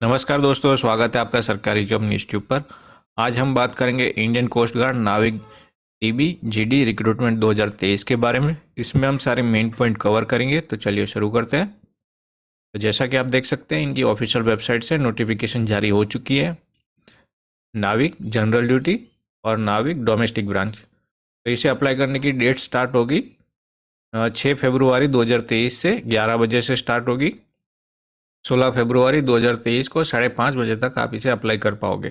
नमस्कार दोस्तों, स्वागत है आपका सरकारी जॉब न्यूज़ ट्यूब पर। आज हम बात करेंगे इंडियन कोस्ट गार्ड नाविक टीबी जीडी रिक्रूटमेंट 2023 के बारे में। इसमें हम सारे मेन पॉइंट कवर करेंगे, तो चलिए शुरू करते हैं। तो जैसा कि आप देख सकते हैं, इनकी ऑफिशियल वेबसाइट से नोटिफिकेशन जारी हो चुकी है। नाविक जनरल ड्यूटी और नाविक डोमेस्टिक ब्रांच, तो इसे अप्लाई करने की डेट स्टार्ट होगी 6 फरवरी 2023 से 11 बजे से स्टार्ट होगी। 16 फरवरी 2023 को 5:30 बजे तक आप इसे अप्लाई कर पाओगे।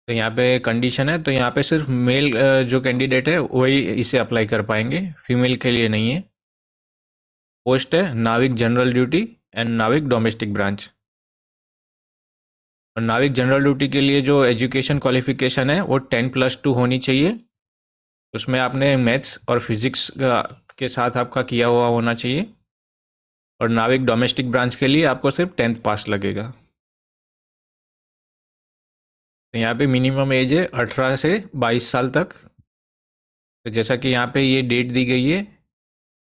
तो यहाँ पे कंडीशन है, तो यहाँ पे सिर्फ मेल जो कैंडिडेट है वही इसे अप्लाई कर पाएंगे, फीमेल के लिए नहीं है। पोस्ट है नाविक जनरल ड्यूटी एंड नाविक डोमेस्टिक ब्रांच। और नाविक जनरल ड्यूटी के लिए जो एजुकेशन क्वालिफिकेशन है वो 10+2 होनी चाहिए। उसमें आपने मैथ्स और फिजिक्स के साथ आपका किया हुआ होना चाहिए। और नाविक डोमेस्टिक ब्रांच के लिए आपको सिर्फ 10th पास लगेगा। तो यहाँ पे मिनिमम एज है 18 से 22 साल तक। तो जैसा कि यहाँ पे ये डेट दी गई है,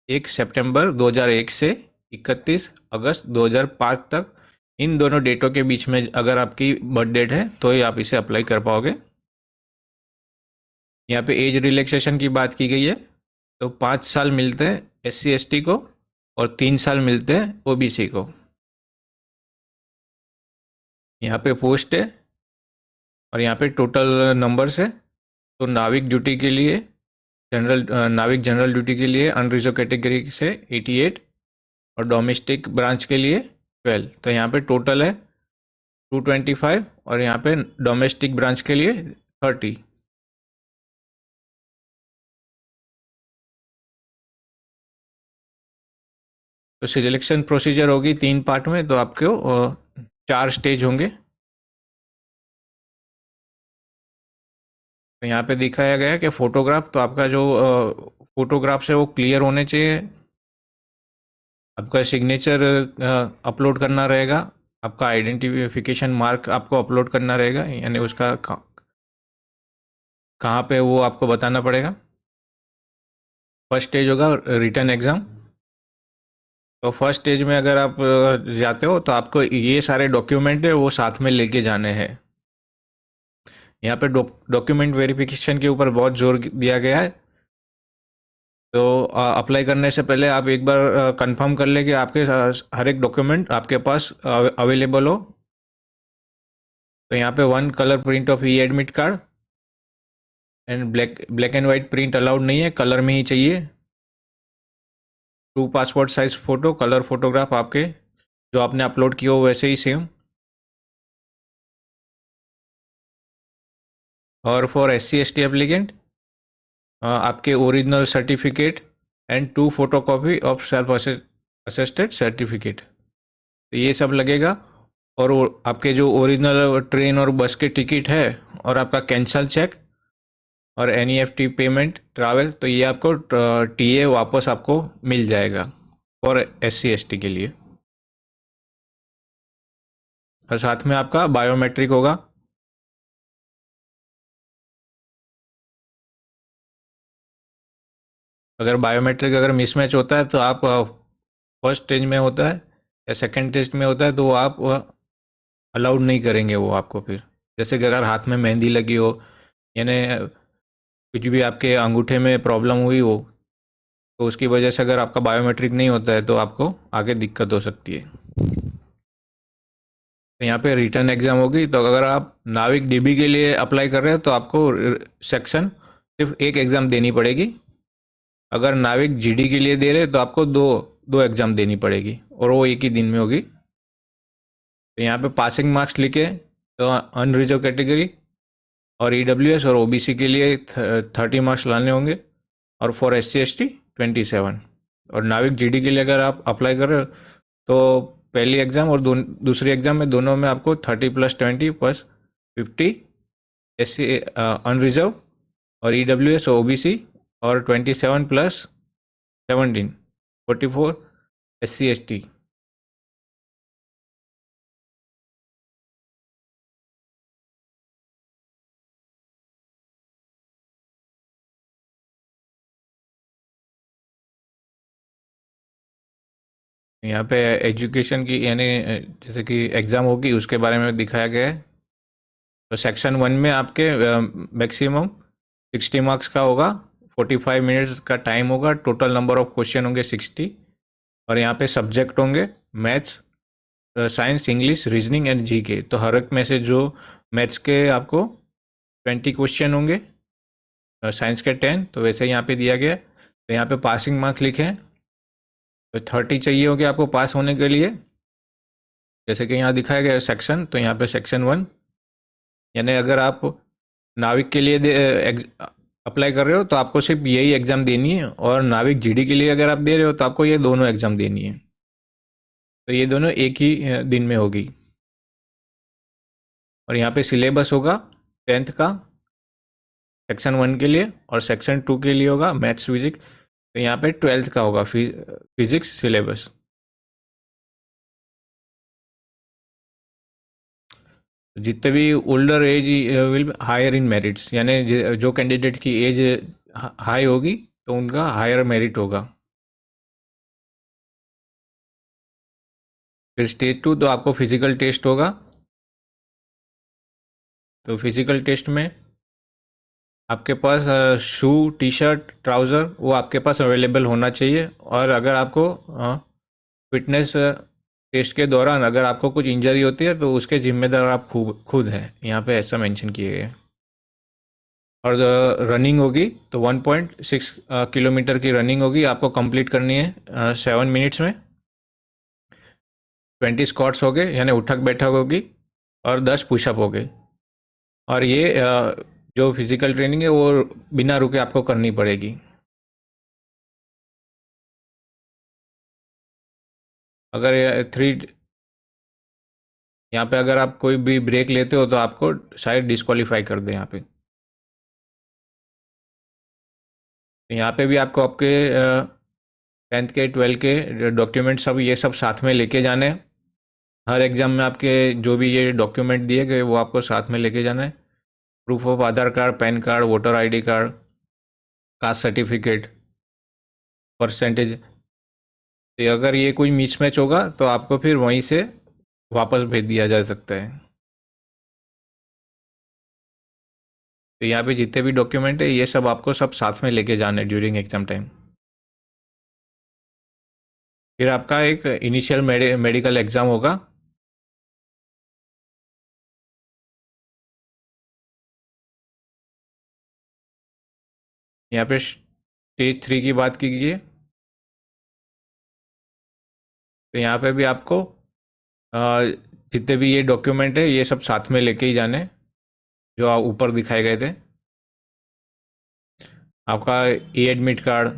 1 सितंबर 2001 से 31 अगस्त 2005 तक। इन दोनों डेटों के बीच में अगर आपकी बर्थ डेट है तो ही आप इसे अप्लाई कर पाओगे। यहाँ पे एज रिलैक्सेशन की बात की गई है, तो 5 साल मिलते हैं SC ST को और 3 साल मिलते हैं OBC को। यहाँ पे पोस्ट है और यहाँ पे टोटल नंबर्स है। तो नाविक जनरल ड्यूटी के लिए अनरिजर्व कैटेगरी से 88 और डोमेस्टिक ब्रांच के लिए 12। तो यहाँ पे टोटल है 225 और यहाँ पे डोमेस्टिक ब्रांच के लिए 30। तो सिलेक्शन प्रोसीजर होगी 3 पार्ट में, तो आपको 4 स्टेज होंगे। तो यहाँ पे दिखाया गया है कि फ़ोटोग्राफ, तो आपका जो फ़ोटोग्राफ्स है वो क्लियर होने चाहिए। आपका सिग्नेचर अपलोड करना रहेगा। आपका आइडेंटिफिकेशन मार्क आपको अपलोड करना रहेगा, यानी उसका कहाँ पे वो आपको बताना पड़ेगा। फर्स्ट स्टेज होगा रिटन एग्ज़ाम। तो फर्स्ट स्टेज में अगर आप जाते हो तो आपको ये सारे डॉक्यूमेंट है वो साथ में लेके जाने हैं। यहाँ पे डॉक्यूमेंट वेरिफिकेशन के ऊपर बहुत जोर दिया गया है। तो अप्लाई करने से पहले आप एक बार कंफर्म कर ले कि आपके हर एक डॉक्यूमेंट आपके पास अवेलेबल हो। तो यहाँ पे 1 colour print of E admit card and black and white print allowed नहीं है, कलर में ही चाहिए। 2 passport size photo, colour photograph आपके जो आपने अपलोड किया हो वैसे ही सेम। और फॉर SC ST एप्लीकेंट आपके original certificate and 2 photocopy of self assisted certificate, तो ये सब लगेगा। और आपके जो ओरिजिनल ट्रेन और बस के टिकट है और आपका कैंसल चेक और NEFT पेमेंट ट्रैवल, तो ये आपको TA वापस आपको मिल जाएगा और SC ST के लिए। और साथ में आपका बायोमेट्रिक होगा। अगर बायोमेट्रिक अगर मिसमैच होता है तो आप फर्स्ट स्टेज में होता है या सेकंड टेस्ट में होता है तो आप अलाउड नहीं करेंगे वो आपको। फिर जैसे कि अगर हाथ में मेहंदी लगी हो, यानी कुछ भी आपके अंगूठे में प्रॉब्लम हुई हो, तो उसकी वजह से अगर आपका बायोमेट्रिक नहीं होता है तो आपको आगे दिक्कत हो सकती है। तो यहाँ पे रिटर्न एग्ज़ाम होगी। तो अगर आप नाविक DB के लिए अप्लाई कर रहे हो तो आपको सेक्शन सिर्फ एक एग्ज़ाम देनी पड़ेगी। अगर नाविक GD के लिए दे रहे तो आपको दो दो एग्ज़ाम देनी पड़ेगी और वो एक ही दिन में होगी। तो यहाँ पे पासिंग मार्क्स लिखे, तो अनरिजर्व कैटेगरी और EWS और OBC के लिए 30 मार्क्स लाने होंगे और फॉर SC ST 27। और नाविक GD के लिए अगर आप अप्लाई कर रहे हो तो पहली एग्ज़ाम और दूसरी एग्ज़ाम में दोनों में आपको 30+20+50 SC अनरिजर्व और EWS OBC और 27+17 44 SC ST। यहाँ पे एजुकेशन की यानी जैसे कि एग्ज़ाम होगी उसके बारे में दिखाया गया है। तो सेक्शन 1 में आपके मैक्सिमम 60 मार्क्स का होगा, 45 मिनट्स का टाइम होगा, टोटल नंबर ऑफ क्वेश्चन होंगे 60, और यहाँ पे सब्जेक्ट होंगे maths, science, English, reasoning and GK. तो हर एक में से जो मैथ्स के आपको 20 क्वेश्चन होंगे, साइंस के 10, तो वैसे ही यहाँ पे दिया गया है। तो यहाँ पे पासिंग मार्क्स लिखे हैं, तो 30 चाहिए होंगे आपको पास होने के लिए। जैसे कि यहाँ दिखाया गया है सेक्शन, तो यहाँ पे सेक्शन 1 यानी अगर आप नाविक के लिए अप्लाई कर रहे हो तो आपको सिर्फ यही एग्ज़ाम देनी है, और नाविक जीडी के लिए अगर आप दे रहे हो तो आपको ये दोनों एग्ज़ाम देनी है। तो ये दोनों एक ही दिन में होगी। और यहाँ पे सिलेबस होगा 10th का सेक्शन 1 के लिए, और सेक्शन 2 के लिए होगा मैथ्स फिजिक्स। तो यहाँ पे 12th का होगा फिजिक्स सिलेबस। जितने भी older age will higher in merits, यानी जो कैंडिडेट की एज हाई होगी तो उनका हायर मेरिट होगा। फिर स्टेज 2 तो आपको फिजिकल टेस्ट होगा। तो फिजिकल टेस्ट में आपके पास शू, टी शर्ट, ट्राउज़र वो आपके पास अवेलेबल होना चाहिए। और अगर आपको फिटनेस टेस्ट के दौरान अगर आपको कुछ इंजरी होती है तो उसके जिम्मेदार आप खुद हैं, यहाँ पे ऐसा मेंशन किए गए। और रनिंग होगी तो 1.6 किलोमीटर की रनिंग होगी, आपको कंप्लीट करनी है 7 मिनट्स में। 20 स्क्वाट्स हो गए यानी उठक बैठक होगी, और 10 पुशअप हो गए। और ये जो फिजिकल ट्रेनिंग है वो बिना रुके आपको करनी पड़ेगी। अगर 3 यहाँ पे अगर आप कोई भी ब्रेक लेते हो तो आपको शायद डिस्क्वालीफाई कर दे यहाँ पे। यहाँ पे भी आपको आपके 10th के 12th के डॉक्यूमेंट सब ये सब साथ में लेके जाने हैं। हर एग्ज़ाम में आपके जो भी ये डॉक्यूमेंट दिए गए वो आपको साथ में लेके जाना है। Proof of Aadhaar card, pan card, voter ID card, caste certificate, percentage. तो अगर ये कोई मिसमैच होगा तो आपको फिर वहीं से वापस भेज दिया जा सकता है। तो यहाँ पे जितने भी डॉक्यूमेंट है ये सब आपको सब साथ में लेके जाने ड्यूरिंग एग्जाम टाइम। फिर आपका एक इनिशियल मेडिकल एग्ज़ाम होगा। यहाँ पे स्टेज 3 की बात कीजिए तो यहाँ पे भी आपको जितने भी ये डॉक्यूमेंट है ये सब साथ में लेके ही जाने, जो आप ऊपर दिखाए गए थे। आपका ई एडमिट कार्ड,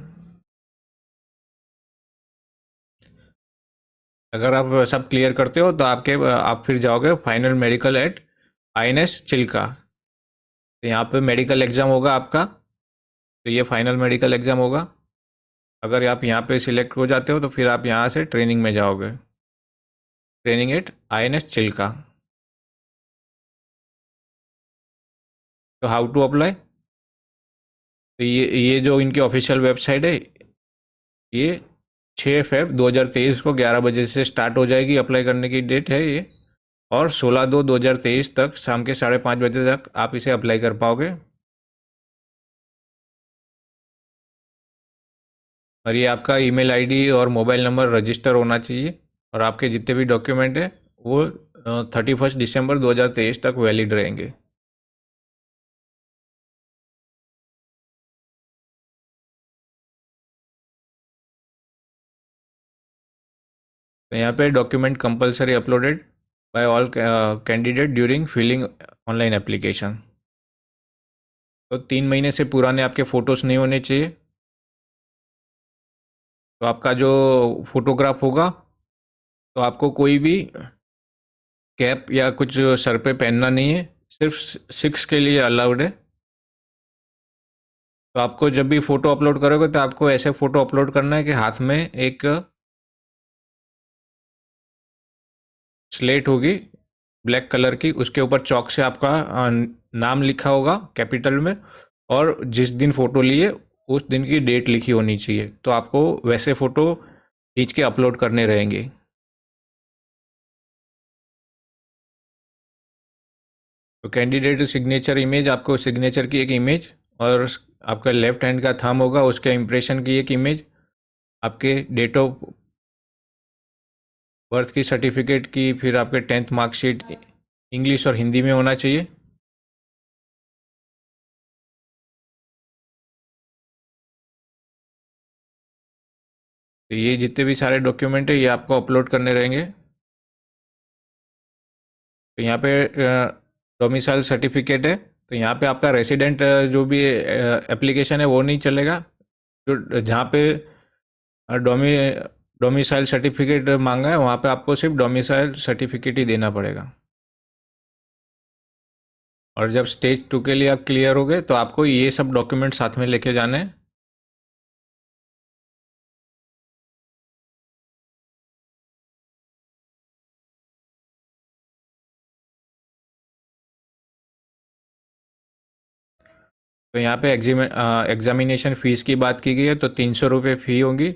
अगर आप सब क्लियर करते हो तो आप फिर जाओगे final medical at INS Chilka. तो यहाँ पे मेडिकल एग्ज़ाम होगा आपका, तो ये फाइनल मेडिकल एग्ज़ाम होगा। अगर आप यहाँ पे सिलेक्ट हो जाते हो तो फिर आप यहाँ से ट्रेनिंग में जाओगे, ट्रेनिंग एट INS चिल्का। तो हाउ टू अप्लाई, तो ये जो इनकी ऑफिशियल वेबसाइट है ये 6 फेब 2023 को 11 बजे से स्टार्ट हो जाएगी, अप्लाई करने की डेट है ये। और 16/2/2023 तक शाम के 5:30 बजे तक आप इसे अप्लाई कर पाओगे। और ये आपका ईमेल आईडी और मोबाइल नंबर रजिस्टर होना चाहिए, और आपके जितने भी डॉक्यूमेंट हैं वो 31 दिसंबर 2023 तक वैलिड रहेंगे। तो यहाँ पे document compulsory uploaded by all candidate during filling online application. तो 3 महीने से पुराने आपके फ़ोटोज़ नहीं होने चाहिए। तो आपका जो फोटोग्राफ होगा तो आपको कोई भी कैप या कुछ सर पे पहनना नहीं है, सिर्फ 6 के लिए अलाउड है। तो आपको जब भी फ़ोटो अपलोड करोगे तो आपको ऐसे फ़ोटो अपलोड करना है कि हाथ में एक स्लेट होगी ब्लैक कलर की, उसके ऊपर चॉक से आपका नाम लिखा होगा कैपिटल में, और जिस दिन फ़ोटो लिए उस दिन की डेट लिखी होनी चाहिए। तो आपको वैसे फ़ोटो खींच के अपलोड करने रहेंगे। तो कैंडिडेट सिग्नेचर इमेज, आपको सिग्नेचर की एक इमेज और आपका लेफ्ट हैंड का थंब होगा उसके इम्प्रेशन की एक इमेज, आपके डेट ऑफ बर्थ की सर्टिफिकेट की, फिर आपके 10th मार्कशीट इंग्लिश और हिंदी में होना चाहिए। तो ये जितने भी सारे डॉक्यूमेंट है ये आपको अपलोड करने रहेंगे। तो यहाँ पे डोमिसाइल सर्टिफिकेट है, तो यहाँ पे आपका रेसिडेंट जो भी एप्लीकेशन है वो नहीं चलेगा। जो जहाँ पे डोमी डोमिसाइल सर्टिफिकेट मांगा है वहाँ पे आपको सिर्फ डोमिसाइल सर्टिफिकेट ही देना पड़ेगा। और जब स्टेज 2 के लिए आप क्लियर हो गए तो आपको ये सब डॉक्यूमेंट साथ में लेके जाने हैं। तो यहाँ पे एग्जामिनेशन फ़ीस की बात की गई है, तो 300 रुपये फ़ी होगी।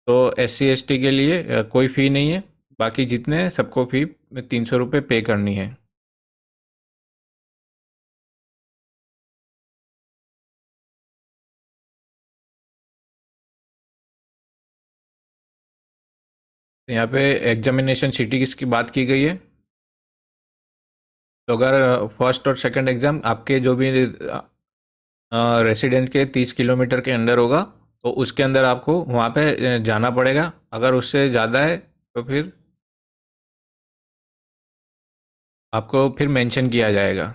तो SC ST के लिए कोई फ़ी नहीं है, बाकी जितने हैं सबको फ़ी 300 रुपये पे करनी है। तो यहाँ पे एग्जामिनेशन सिटी की बात की गई है। तो अगर फर्स्ट और सेकंड एग्ज़ाम आपके जो भी रेसिडेंट के 30 किलोमीटर के अंदर होगा तो उसके अंदर आपको वहाँ पे जाना पड़ेगा। अगर उससे ज़्यादा है तो फिर आपको फिर मेंशन किया जाएगा।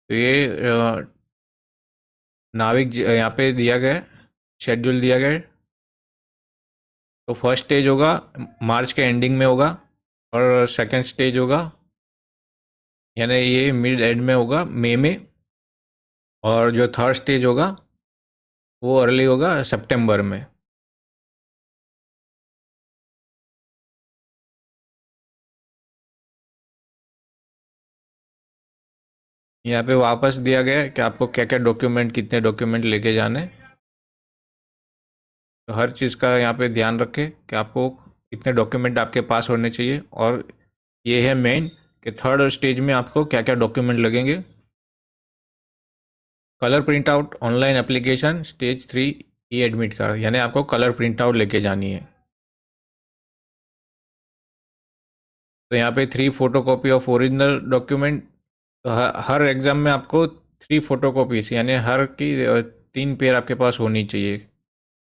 तो ये नाविक यहाँ पे दिया गया है, शेड्यूल दिया गया है। तो फर्स्ट स्टेज होगा मार्च के एंडिंग में होगा, और सेकंड स्टेज होगा यानी ये मिड एंड में होगा मई में, और जो थर्ड स्टेज होगा वो अर्ली होगा सितंबर में। यहाँ पे वापस दिया गया है कि आपको क्या क्या डॉक्यूमेंट, कितने डॉक्यूमेंट लेके जाने हैं। तो हर चीज़ का यहाँ पे ध्यान रखें कि आपको कितने डॉक्यूमेंट आपके पास होने चाहिए। और ये है मेन कि थर्ड स्टेज में आपको क्या क्या डॉक्यूमेंट लगेंगे। Colour print out online application stage 3 ई एडमिट कार्ड, यानी आपको कलर प्रिंट आउट लेके जानी है। तो यहाँ पे 3 photo copy of original document. तो हर एग्ज़ाम में आपको 3 फोटो कॉपीज यानी हर की 3 पेयर आपके पास होनी चाहिए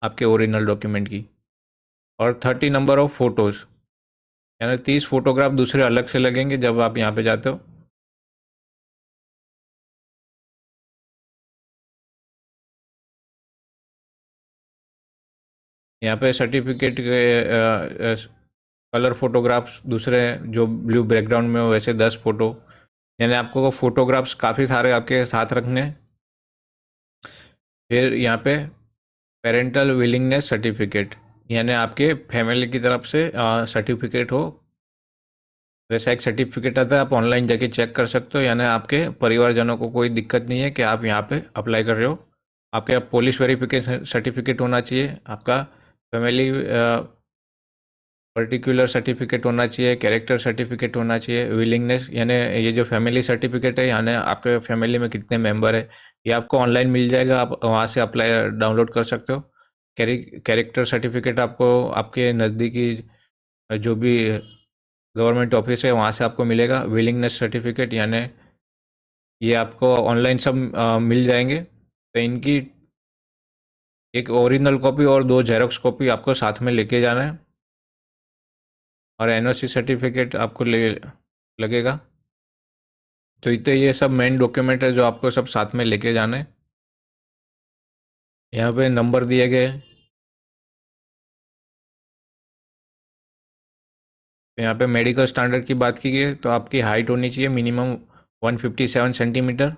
आपके ओरिजिनल डॉक्यूमेंट की। और 30 नंबर ऑफ फ़ोटोज़ यानी 30 फोटोग्राफ दूसरे अलग से लगेंगे जब आप यहाँ पे जाते हो। यहाँ पे सर्टिफिकेट के कलर फोटोग्राफ्स दूसरे जो ब्लू बैकग्राउंड में हो वैसे 10 फोटो, यानी आपको फोटोग्राफ्स काफ़ी सारे आपके साथ रखने हैं। फिर यहाँ पे पेरेंटल विलिंगनेस सर्टिफिकेट, यानी आपके फैमिली की तरफ से सर्टिफिकेट हो, वैसा एक सर्टिफिकेट आता है। आप ऑनलाइन जाके चेक कर सकते हो, यानी आपके परिवारजनों को कोई दिक्कत नहीं है कि आप यहाँ पे अप्लाई कर रहे हो। आपके पुलिस वेरिफिकेशन सर्टिफिकेट होना चाहिए, आपका फैमिली पर्टिकुलर सर्टिफिकेट होना चाहिए, कैरेक्टर सर्टिफिकेट होना चाहिए, विलिंगनेस यानी ये जो फैमिली सर्टिफिकेट है यानी आपके फैमिली में कितने मेंबर है, ये आपको ऑनलाइन मिल जाएगा, आप वहाँ से अप्लाई डाउनलोड कर सकते हो। कैरेक्टर सर्टिफिकेट आपको आपके नज़दीकी जो भी गवर्नमेंट ऑफिस है वहाँ से आपको मिलेगा। विलिंगनेस सर्टिफिकेट यानी ये आपको ऑनलाइन सब मिल जाएंगे। तो इनकी एक ओरिजिनल कॉपी और 2 जेरोक्स कॉपी आपको साथ में लेके जाना है। और NOC सर्टिफिकेट आपको ले लगेगा। तो इतने ये सब मेन डॉक्यूमेंट है जो आपको सब साथ में लेके जाना है। यहाँ पे नंबर दिए गए हैं। तो यहाँ पे मेडिकल स्टैंडर्ड की बात की गई है, तो आपकी हाइट होनी चाहिए मिनिमम 157 सेंटीमीटर,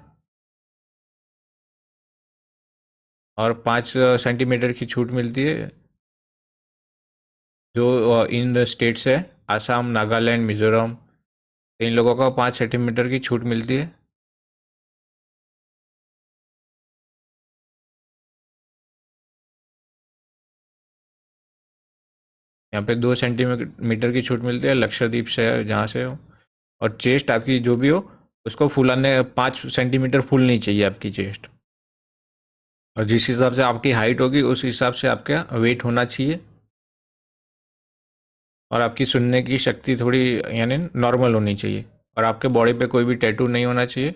और 5 सेंटीमीटर की छूट मिलती है जो इन स्टेट्स है आसाम, नागालैंड, मिजोरम, इन लोगों को 5 सेंटीमीटर की छूट मिलती है। यहाँ पे 2 सेंटीमीटर की छूट मिलती है लक्षद्वीप से जहाँ से हो। और चेस्ट आपकी जो भी हो उसको फुलाने 5 सेंटीमीटर फूलनी चाहिए आपकी चेस्ट। और जिस हिसाब से आपकी हाइट होगी उस हिसाब से आपका वेट होना चाहिए। और आपकी सुनने की शक्ति थोड़ी यानी नॉर्मल होनी चाहिए। और आपके बॉडी पे कोई भी टैटू नहीं होना चाहिए।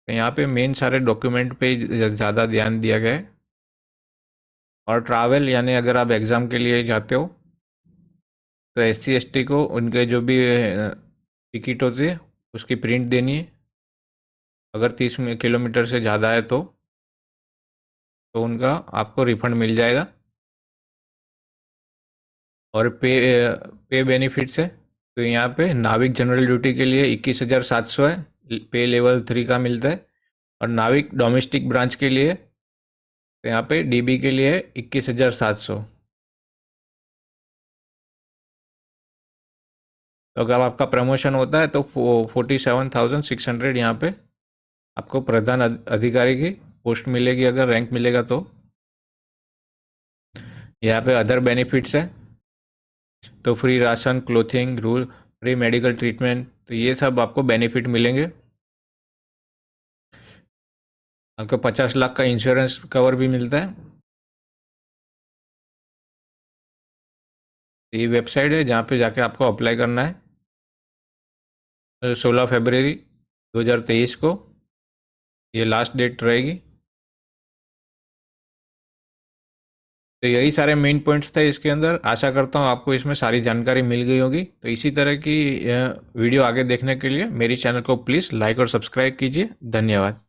तो यहाँ पे मेन सारे डॉक्यूमेंट पे ज़्यादा ध्यान दिया गया है। और ट्रैवल यानी अगर आप एग्ज़ाम के लिए जाते हो तो SC ST को उनके जो भी टिकट होती है उसकी प्रिंट देनी है। अगर 30 किलोमीटर से ज़्यादा है तो उनका आपको रिफंड मिल जाएगा। और पे बेनिफिट्स है तो यहाँ पे नाविक जनरल ड्यूटी के लिए 21,700 है, पे लेवल 3 का मिलता है। और नाविक डोमेस्टिक ब्रांच के लिए तो यहाँ पे DB के लिए 21,700। तो अगर आपका प्रमोशन होता है तो 47,600 यहाँ पे आपको प्रधान अधिकारी की पोस्ट मिलेगी अगर रैंक मिलेगा तो। यहाँ पे अदर बेनिफिट्स है तो free ration, clothing, rule, free medical treatment, तो ये सब आपको बेनिफिट मिलेंगे। आपको 50 लाख का इंश्योरेंस कवर भी मिलता है। ये वेबसाइट है जहाँ पे जाके आपको अप्लाई करना है। 16 फरवरी 2023 को ये लास्ट डेट रहेगी। तो यही सारे मेन पॉइंट्स थे इसके अंदर। आशा करता हूँ आपको इसमें सारी जानकारी मिल गई होगी। तो इसी तरह की वीडियो आगे देखने के लिए मेरी चैनल को प्लीज़ लाइक और सब्सक्राइब कीजिए। धन्यवाद।